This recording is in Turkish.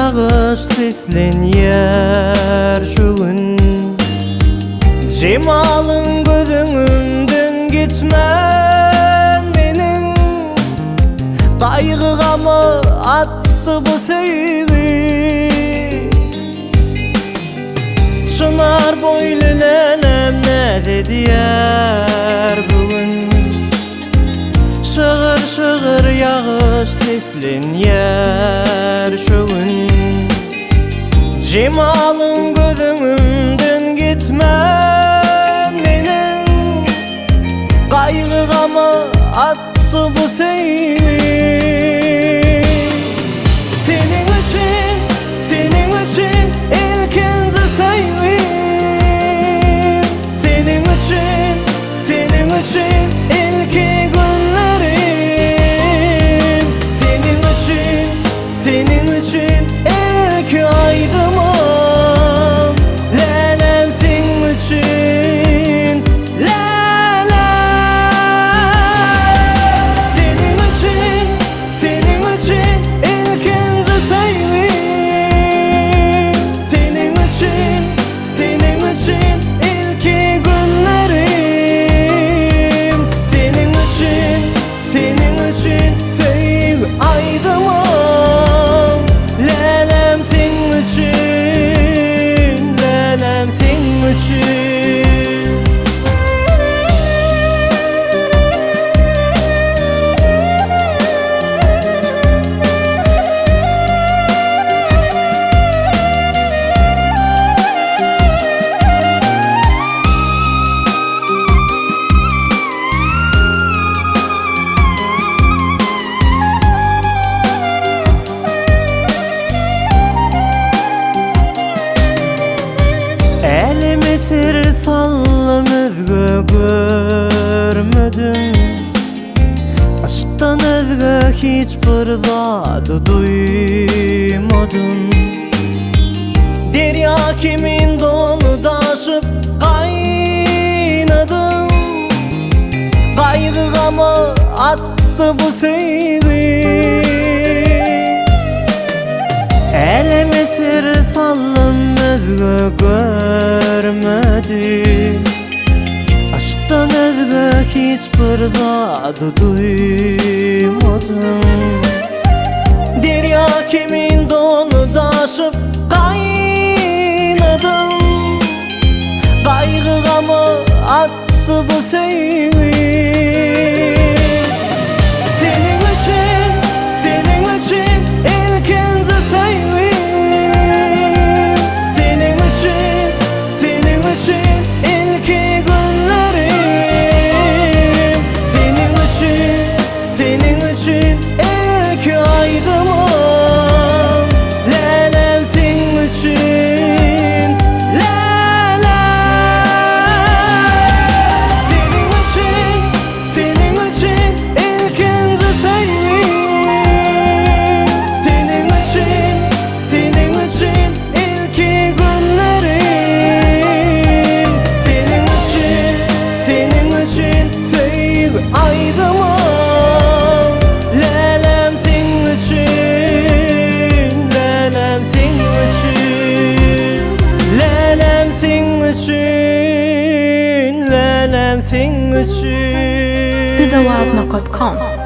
yağış seslenýär şu gün. Cemalın gözüňümden gitmän meniň, gaýgygamy attı bu sevgi. Çınar boylu lenem näde diýär bugün. Şığır şığır yağış seslenýär şu gün. Cemalın gözüňümden gitmän meniň, gaýgygamy attı bu sevgi. Senin üçün, senin üçün ilkinci sevgim. Senin üçün, senin üçün ilki günlerim. Senin üçün, senin üçün ilki aydımım. Lelem senin üçün, lelem. Senin üçün, senin üçün ilkinci sevgim. Senin üçün, senin üçün ilki günlerim. Senin üçün, senin üçün sevgi aydımım. Lelem senin üçün, lelem senin üçün. Elimi tir sallım özgü görmedim. Aşktan özgü hiçbir zat duymadım. Derya kimin donu daşıp kaynadım. Gaýgygamy attı bu sevgi. Elimi sir sallım özgü görmedim. Aşktan özgü hiçbir zat duymadım. Derya kimin donu daşıp kaynadım. Gaýgygamy attı bu sevgi. Senin üçün, senin üçün ilkinci sevgim. Senin üçün, senin üçün ilki günlerim. Senin üçün, senin üçün ilki aydımım. Lelem senin üçün, lelem. Senin üçün, senin üçün ilkinci sevgim. Senin üçün, senin üçün ilki günlerim. Senin üçün, senin üçün sevgi aydımım. Lelem senin üçün, lelem senin üçün. Lelem senin üçün, lelem senin üçün. Bizawatna.com